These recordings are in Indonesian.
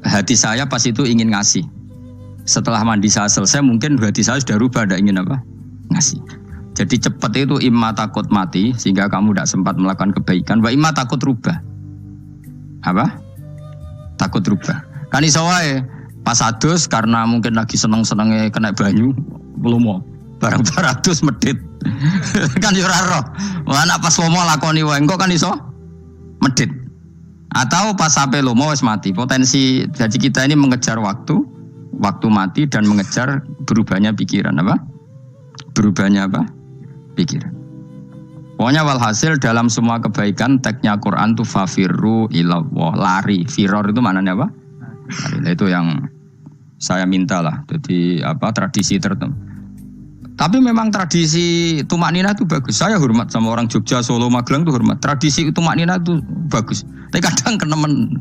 hati saya pas itu ingin ngasih. Setelah mandi saya selesai, mungkin hati saya sudah rubah, tidak ingin apa? Ngasih. Jadi cepat itu imma takut mati, sehingga kamu tidak sempat melakukan kebaikan. Wa imma takut rubah. Apa? Takut rubah. Kan iso wae pas adus karena mungkin lagi seneng-senenge kena banyu, lomo. Barang 200 medit. Kan yo ora roh. Wah nek pas lomo lakoni wae engko kan iso medit. Atau pas sampai lomo wis mati. Potensi jadi kita ini mengejar waktu mati dan mengejar berubahnya pikiran apa? Berubahnya apa? Pikiran. Pokoknya walhasil dalam semua kebaikan teksnya Quran itu fafirru ilallah, lari. Firor itu maknanya apa? Lari. Itu yang saya minta lah. Jadi apa tradisi tertentu. Tapi memang tradisi tumak nina itu bagus. Saya hormat sama orang Jogja, Solo, Magelang itu hormat. Tradisi tumak nina itu bagus. Tapi kadang kenemen.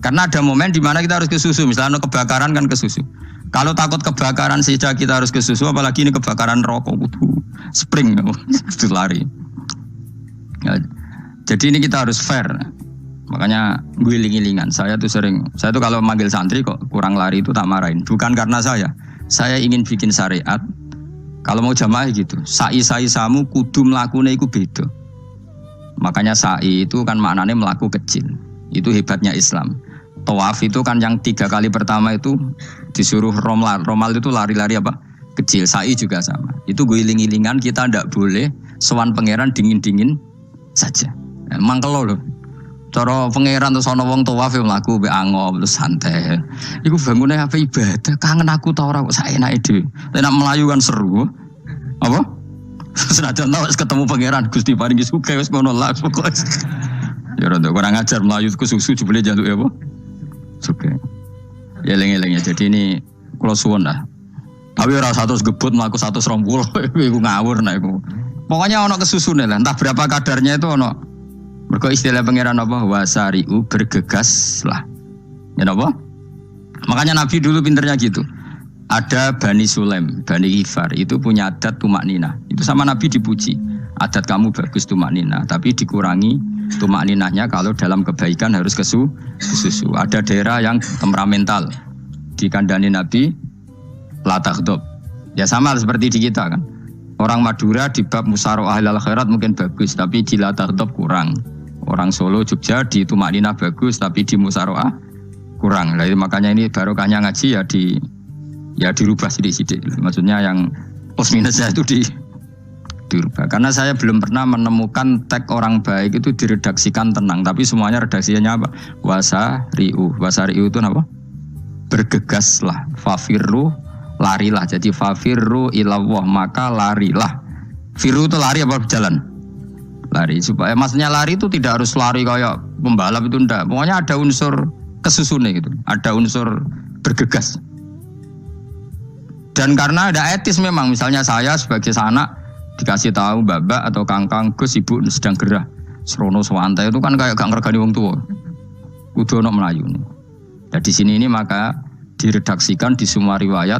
Karena ada momen di mana kita harus ke susu. Misalnya kebakaran kan ke susu. Kalau takut kebakaran saja kita harus ke susu, apalagi ini kebakaran rokok, spring, itu lari. Ya, jadi ini kita harus fair. Makanya guling-gilingan. Saya tuh kalau manggil santri kok kurang lari itu tak marahin. Bukan karena saya ingin bikin syariat. Kalau mau jamaah gitu, sa'i samu kudu mlakune iku beda. Makanya sa'i itu kan maknanya melaku kecil. Itu hebatnya Islam. Tawaf itu kan yang 3 kali pertama itu disuruh romal itu lari-lari apa? Kecil. Sa'i juga sama. Itu guling-gilingan kita ndak boleh sowan pangeran dingin-dingin saja. Emang kalau loh. Cara pangeran terus ana wong tawaf ya mlaku mbek angop terus santai. Iku bangune apa ibadah? Kangen aku ta ora kok saenake dhewe. Nek melayu kan seru. Apa? Senajan wis ketemu pangeran Gusti paringi sugih wis ngono lah pokoke. Ya rada kurang ajar melayu ku susu jebule njaluk apa? Oke. Ya eling-eling ya. Jadi ini kula suwun lah. Tapi ora 100 gebut mlaku 120 iku ngawur nek iku. Pokoknya ono kesusune lah. Entah berapa kadarnya itu ono. Mergo istilah pangeran apa? Wasari'u bergegas lah. Ya apa? Makanya Nabi dulu pinternya gitu. Ada Bani Sulaim, Bani Ghifar itu punya adat tumak nina. Itu sama Nabi dipuji. Adat kamu bagus tumak nina, tapi dikurangi tumak ninahnya kalau dalam kebaikan harus ke susu. Ada daerah yang temperamental. Dikandani Nabi la taghdab. Ya sama seperti di kita kan. Orang Madura di bab musyawarah ahlul khairat mungkin bagus, tapi di la taghdab kurang. Orang Solo, Jogja di tumak ninah bagus, tapi di musyawarah kurang. Jadi makanya ini barokahnya ngaji ya dirubah sidik-sidik. Maksudnya yang plus minusnya itu dirubah. Karena saya belum pernah menemukan tag orang baik itu diredaksikan tenang, tapi semuanya redaksinya apa? Wasari'u. Wasari'u itu apa? Bergegaslah. Fafirru, larilah. Jadi fafirru ilallah, maka larilah. Firu itu lari apa berjalan? Lari. Supaya maksudnya lari itu tidak harus lari kayak pembalap itu enggak. Pokoknya ada unsur kesusune gitu. Ada unsur bergegas. Dan karena ada etis memang, misalnya saya sebagai anak dikasih tahu babak atau kangkang Gus ibu sedang gerah serono sewantai itu kan kayak gak ngergani wong tua. Kudu ono Melayu nih. Dan di sini ini maka diredaksikan di semua riwayat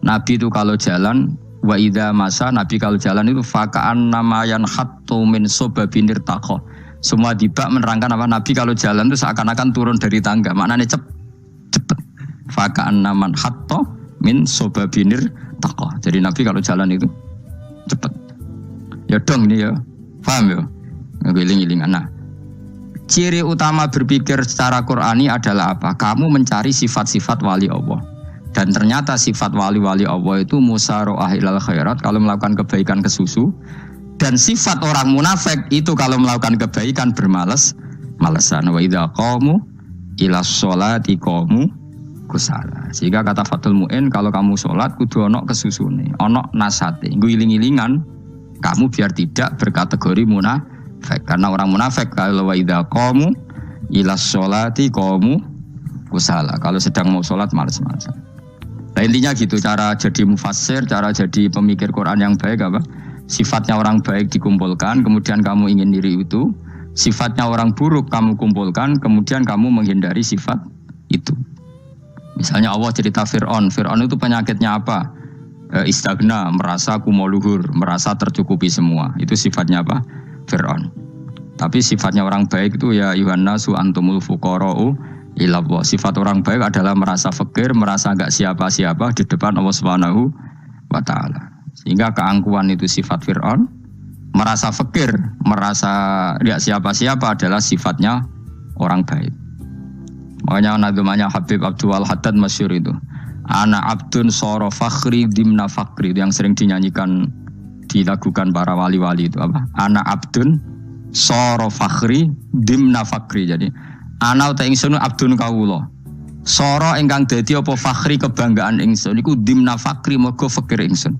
Nabi itu kalau jalan wa idza masa, Nabi kalau jalan itu faka'an namayan hattu min sobabinir taqo. Semua dibak menerangkan apa Nabi kalau jalan itu seakan-akan turun dari tangga. Maknanya cepet. Faka'an naman hatto min sobabinir taqo. Jadi Nabi kalau jalan itu cepet. Ya dong ini ya. Paham ya? Ngegiling-gilingan. Nah, ciri utama berpikir secara Qur'ani adalah apa? Kamu mencari sifat-sifat wali Allah. Dan ternyata sifat wali-wali Allah itu musyaroah ilal khairat, kalau melakukan kebaikan kesusu. Dan sifat orang munafik itu kalau melakukan kebaikan bermalas-malasan. Wa idza qamu ilas sholati qamu kusala. Sehingga kata Fathul Mu'in, kalau kamu sholat kudu ono kesusune, ono nasate. Guling-gilingan kamu biar tidak berkategori munafik. Karena orang munafik kalau wa idza qamu ilas sholati qamu kusala. Kalau sedang mau sholat malas-malasan. Nah, intinya gitu, cara jadi mufassir, cara jadi pemikir Quran yang baik apa? Sifatnya orang baik dikumpulkan, kemudian kamu ingin diri itu. Sifatnya orang buruk kamu kumpulkan, kemudian kamu menghindari sifat itu. Misalnya Allah cerita Fir'aun. Fir'aun itu penyakitnya apa? Istagna, merasa kumoluhur, merasa tercukupi semua. Itu sifatnya apa? Fir'aun. Tapi sifatnya orang baik itu ya Yuhannasu antumul fuqara'u illallah. Sifat orang baik adalah merasa fakir, merasa enggak siapa-siapa di depan Allah Subhanahu wa taala. Sehingga keangkuhan itu sifat Fir'aun, merasa fakir, merasa enggak siapa-siapa adalah sifatnya orang baik. Makanya nadumanya Habib Abdul Haddad masyhur itu. Ana abdun soro fakhri dimna fakri, itu yang sering dinyanyikan dilakukan para wali-wali itu apa? Ana abdun soro fakhri dimna fakri. Jadi ana uta ingsun abdun kawula. Soro ingkang dadi apa fakhri kebanggaan ingsun iku dimna fakri mergo fakir ingsun.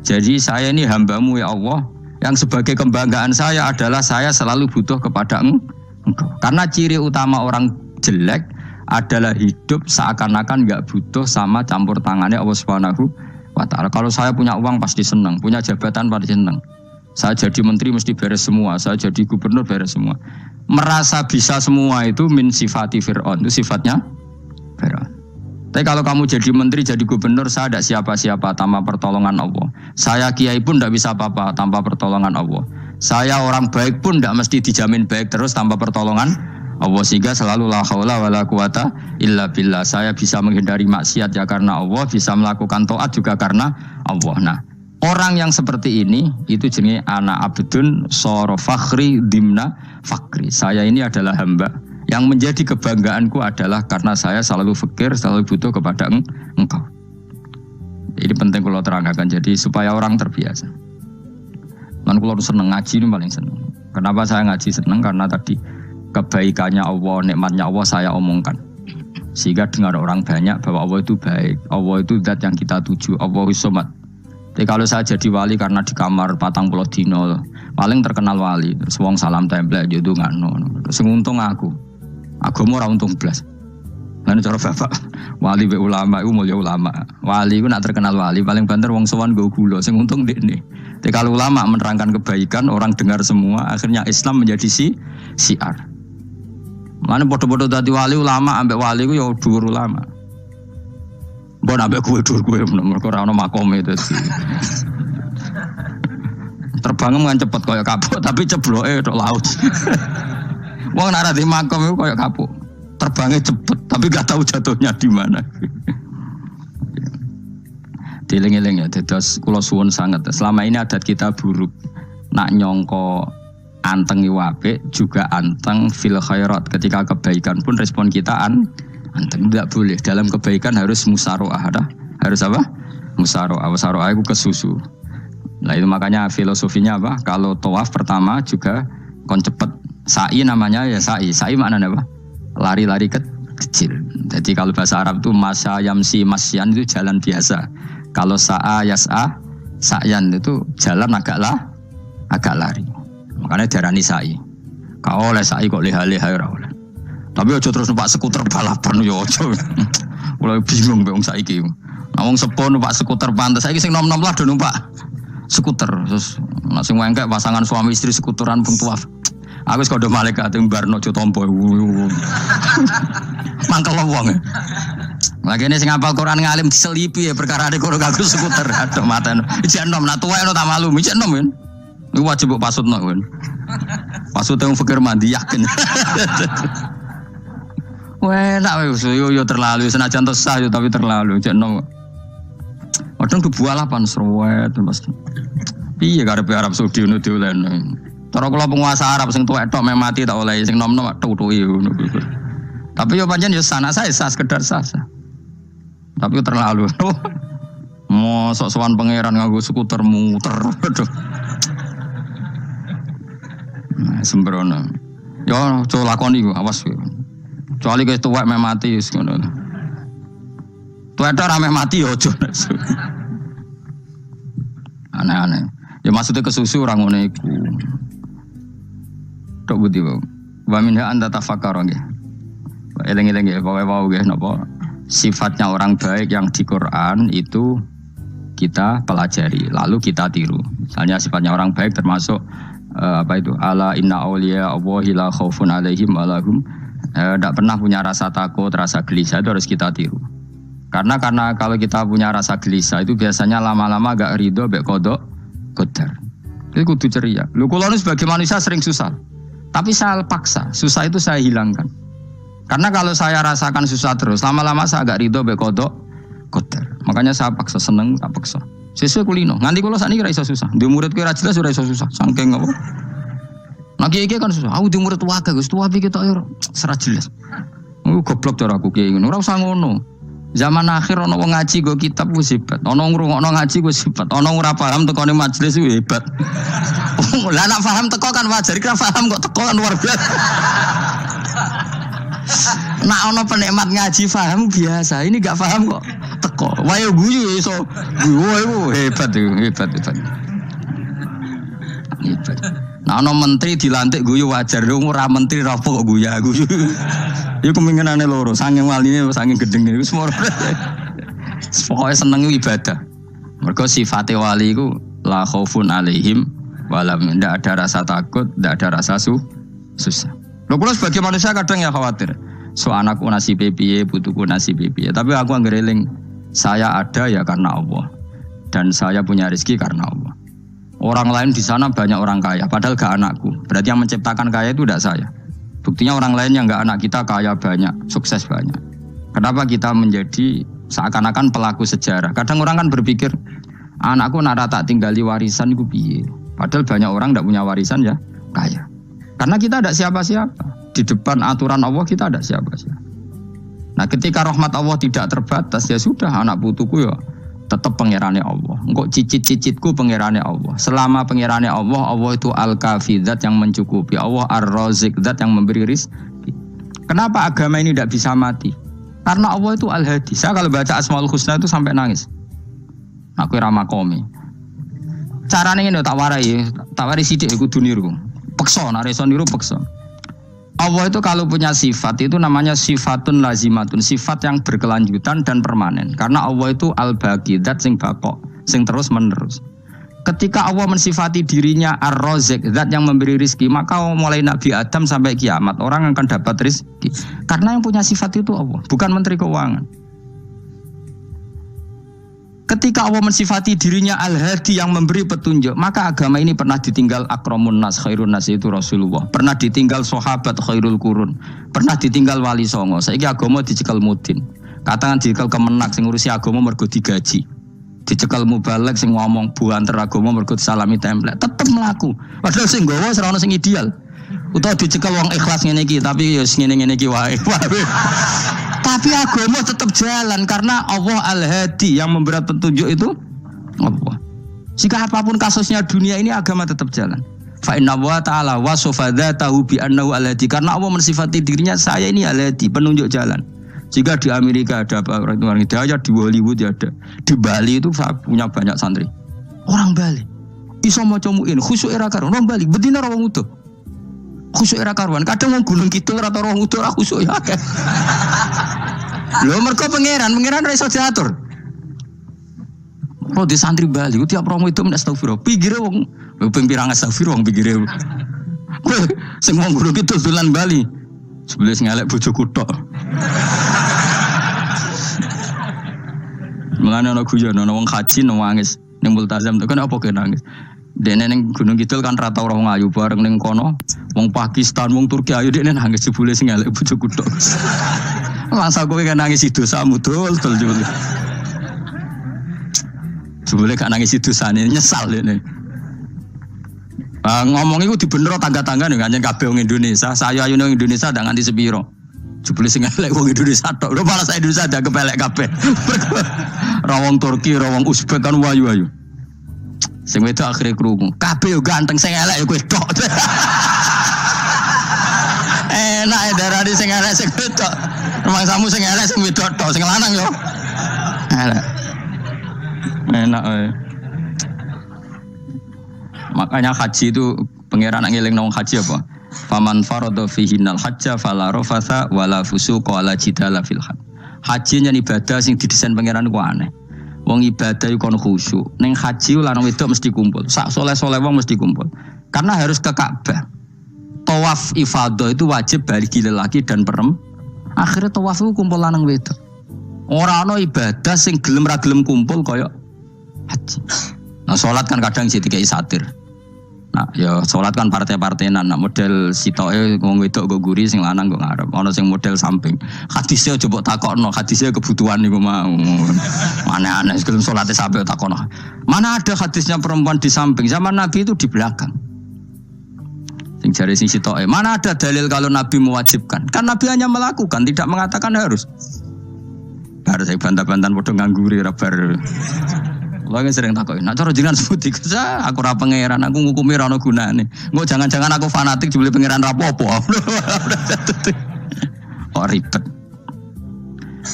Jadi saya ini hambamu ya Allah, yang sebagai kebanggaan saya adalah saya selalu butuh kepada Engkau. Karena ciri utama orang jelek adalah hidup seakan-akan enggak butuh sama campur tangannya Allah Subhanahu wa taala. Kalau saya punya uang pasti senang, punya jabatan pasti senang. Saya jadi menteri mesti beres semua, saya jadi gubernur beres semua. Merasa bisa semua itu min sifati Fir'aun, itu sifatnya Fir'aun. Tapi kalau kamu jadi menteri, jadi gubernur, saya tidak siapa-siapa tanpa pertolongan Allah. Saya kiai pun tidak bisa apa-apa tanpa pertolongan Allah. Saya orang baik pun tidak mesti dijamin baik terus tanpa pertolongan Allah. Sehingga selalu la haula wala quwata illa billah. Saya bisa menghindari maksiat ya karena Allah, bisa melakukan taat juga karena Allah. Nah, orang yang seperti ini itu jenenge ana abdun soro fakhri dimna fakri. Saya ini adalah hamba yang menjadi kebanggaanku adalah karena saya selalu fakir, selalu butuh kepada Engkau. Ini penting kalau terangkan, jadi supaya orang terbiasa. Dan kalau seneng ngaji ini paling seneng. Kenapa saya ngaji seneng? Karena tadi kebaikannya Allah, nikmatnya Allah saya omongkan. Sehingga dengar orang banyak bahwa Allah itu baik, Allah itu zat yang kita tuju, Allahu Somad. Jadi kalau saya jadi wali karena di kamar 40 dino, paling terkenal wali, terus wong salam template yo ndongakno. Terus untung aku ora untung blas. Lan cara bapak wali be ulama iku mulya ulama. Wali iku nak terkenal wali paling banter wong sowan nggo gula, sing untung ndekne. Tapi kalau ulama menerangkan kebaikan, orang dengar semua, akhirnya Islam menjadi siar. Mana bodoh-bodoh dadi wali ulama ambek wali ku ya dhuwur ulama. Mbok ambek kuwe dhuwur kuwe mergo ora ono makome dadi. Terbang kan cepet koyo kapuk tapi cebloke tok laut. Wong nek ora di makom iku koyo kapuk. Terbangnya cepet tapi gak tahu jatuhnya di mana. Dieling-eling ya, dados kula suwun sanget. Selama ini adat kita buruk. Nak nyongko anteng iwape juga anteng fil khairat. Ketika kebaikan pun respon kita anteng, tidak boleh. Dalam kebaikan harus musaroah. Harus apa? Musaroah. Musaroah itu kesusu. Nah itu makanya filosofinya apa? Kalau tawaf pertama juga kon cepet. Sa'i namanya ya sa'i. Sa'i maknanya apa? Lari-lari kecil. Jadi kalau bahasa Arab itu masya yamsi masyan itu jalan biasa. Kalau sa'a yas'a sa'yan itu jalan agak lari. Makanya diarani sa'i. Kau oleh sa'i kok leha-leha ora oleh. Tapi aja terus numpak skuter balapan yo aja. Mulai bingung mbek wong saiki. Nah wong sepo numpak skuter pantes saiki sing nom-nom lah do numpak skuter. Terus langsung wengkek pasangan suami istri skuteran pun tuaf. Aku wis kodho malaikat ing barno aja tampa. Mangkel wong. Lah kene sing hafal Quran ngalim diselipi ya perkara nek karo kanggo skuter. Aduh maten. Ijek enom nak tuwek tak malu. Ijek enom kan. Iku wajib mbok pasutno kan. Pasute wong fikir mandi yakin. Wah, nak wis yo terlalu senajan to sah yo tapi terlalu. Ijek enom. Padahal kebualapan serwet pasti. Piye karepe Arab Saudi ngono diolehno. Cara kula penguasa Arab sing tuwek tok meh mati tak oleh sing nom-nom tutuki ngono. Tapi yo pancen yo sana saya sah sekedar sah. Tapi terlalu. Mosok sowan pangeran nganggo skuter muter. Aduh. Nah, sembrono. Yo coba lakoni ku awas ku. Kecuali wis tuwek meh mati wis ngono. Tuwek ora meh mati yo aja. Aneh-aneh. Ya maksudnya kesusu orang ngono iku. Tok budi wae. Wa minha anta tafakkar nggih. Eling-eling nggih pokoke wae nggih napa sifatnya orang baik yang di Quran itu kita pelajari lalu kita tiru. Misalnya sifatnya orang baik termasuk apa itu? Ala inna auliya Allahi la khaufun alaihim wa lahum tidak pernah punya rasa takut, rasa gelisah itu harus kita tiru. Karena kalau kita punya rasa gelisah itu biasanya lama-lama agak ridho mbek kodok qadar. Itu kudu ceria. Lho kula nu sebagai manusia sering susah. Tapi saya paksa, susah itu saya hilangkan. Karena kalau saya rasakan susah terus, lama-lama saya agak ridho be kodok kotor. Makanya saya paksa seneng, tak paksa. Sesuai kulino. Nganti kula sakniki ra iso susah. Di muridku ra jelas ora iso susah. Saking apa? Lagi iki kan susah. Aku di murid wae Gus, tuwa iki tok ora jelas. Goblok cara aku kiai ngono. Ora usah ngono. Zaman akhir ana wong ngaji go kitab wis hebat. Ana ngrungokno ngaji wis hebat. Ana ora paham tekone majelis wis hebat. Lah nek paham teko kan wajar, kira paham kok teko kan luar biasa. Nak ana penikmat ngaji paham biasa. Ini gak paham kok teko. Wae guyu iso. Guyu hebat. Nah ana menteri dilantik guyu wajar. Ora menteri rapo kok guyu. Iku kemungkinane loro, saking waline saking gedenge iku semua. Pokoke seneng ibadah. Mergo sifate wali iku la khaufun alaihim walam, ndak ada rasa takut, ndak ada rasa susah. Lho kula sebagai manusia kadang ya khawatir. So anakku nasibe piye, putuku nasibe piye. Tapi aku anggere eling, saya ada ya karena Allah. Dan saya punya rezeki karena Allah. Orang lain di sana banyak orang kaya, padahal gak anakku. Berarti yang menciptakan kaya itu tidak saya. Buktinya orang lain yang gak anak kita kaya banyak, sukses banyak. Kenapa kita menjadi seakan-akan pelaku sejarah? Kadang orang kan berpikir, anakku nak tak tinggali warisan itu piye. Padahal banyak orang tidak punya warisan ya kaya. Karena kita tidak siapa-siapa. Di depan aturan Allah kita tidak siapa-siapa. Nah ketika rahmat Allah tidak terbatas, ya sudah anak putuku ya tetap pangerannya Allah. Engkau cicit-cicitku pangerannya Allah. Selama pangerannya Allah, Allah itu al-kafi, zat yang mencukupi. Allah ar-razik, zat yang memberi rizki. Kenapa agama ini tidak bisa mati? Karena Allah itu al-hadi. Saya kalau baca Asmaul Husna itu sampai nangis. Aku ramakomi. Caranya ini tak warai sidik aku duniru. Pekso, nareso niru pekso. Allah itu kalau punya sifat itu namanya sifatun lazimatun, sifat yang berkelanjutan dan permanen. Karena Allah itu al-baqi, zat sing bakok, sing terus menerus. Ketika Allah mensifati dirinya ar-razik, zat yang memberi rizki, maka mulai Nabi Adam sampai kiamat orang akan dapat rizki. Karena yang punya sifat itu Allah, bukan menteri keuangan. Ketika Allah mensifati dirinya al-hadi yang memberi petunjuk, maka agama ini pernah ditinggal akramun nas, khairun nas itu Rasulullah. Pernah ditinggal sahabat khairul qurun. Pernah ditinggal wali songo. Saiki agama dicekel mudin. Katakan dicekel kemenak sing ngurusi agama mergo digaji. Dicekel mubalek sing ngomong buanter agama mergo disalami template. Tetep mlaku. Padahal sing nggawa ora ono sing ideal. Utawa dicekel wong ikhlas ngene iki, tapi ya ngene-ngene iki wae. Tapi agama tetap jalan karena Allah al-hadi yang memberi petunjuk itu Allah. Jika apapun kasusnya dunia ini agama tetap jalan. Fa inna wa ta'ala wasafa dzatahu bi annahu al-hadi, karena Allah mensifati dirinya saya ini al-hadi, penunjuk jalan. Jika di Amerika ada orang hidayah, di Hollywood ada, di Bali itu saya punya banyak santri. Orang Bali iso maca muin khusyuk era karo orang Bali bedina ra wong utuh. Khusyuk era karuan, kadang wong Gunung Kidul ora tau roh utuh ora khusyuk ya akeh. Lho mergo pangeran ra iso diatur. Oh di santri Bali ku tiap romo itu astagfirullah. Pikire wong ping pirang astagfirullah wong pikire. Sing wong Gunung Kidul dolan Bali. Sebelah sing elek bojoku tok. Mulane ana guyon ana wong haji nangis ning multazam to kan apa ke nangis. Dene ning Gunung Kidul kan rata ora wong ayu bareng ning kono. Wong Pakistan, wong Turki ayu dene nangis jebule sing elek bojoku tok. Masa kowe kan nangis dosamu dol jebule. Jebule gak nangis dosane nyesal dene. Ngomong iku dibenero tangga-tangga ning kanjen kabeh wong Indonesia. Saya ayu nang Indonesia ndak nganti sepiro. Jebule sing elek wong Indonesia tok. Lho malah Indonesia ada kepelek kabeh. Ra wong Turki, ra wong Uzbek kan wayu-wayu. Sing wedok akhire krungu. Kabeh yo ganteng sing elek yo kowe tok. Enak darani sing elek sing wedok. Rumah samu sing elek sing wedok tok, sing lanang yo. Elek. Enak Makanya haji itu pangeran ngeling nang haji apa? Faman farada fihinal hajja fala rafatha wala fusuqa wala jidala fil hajj. Haji yen ibadah sing didesain pangeran ku aneh. Wong ibadah iku kon khusyuk. Ning haji lanang wedok mesti kumpul. Sak soleh-soleh wong mesti kumpul. Karena harus ke Ka'bah. Tawaf ifadah itu wajib bagi lelaki dan perempuan. Akhirnya tawaf itu kumpul lanang wedok. Ora ana ibadah sing gelem ra gelem kumpul kaya haji. Nah salat kan kadang sih dikai satir. Nah, ya sholat kan partai-partainan. Nah, model sitoke wong wedok go guri sing lanang go ngarep. Ana sing model samping. Hadisnya coba takokno, hadisnya kebutuhan niku mau. Mana aneh sebelum sholatnya sampai takokno. Mana ada hadisnya perempuan di samping? Zaman Nabi itu di belakang. Sing jare sing sitoke. Mana ada dalil kalau Nabi mewajibkan? Kan Nabi hanya melakukan, tidak mengatakan harus. Baru saya bantah-bantahan padha ngangguri ra bar. Lagi sering takut, nak cara jenengan sebuti, aku ra pangeran, aku ngukumi ra ono gunane. Engko jangan-jangan aku fanatik jebule pangeran rapopo. Oh ribet.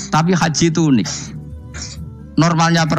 Tapi haji itu unik. Normalnya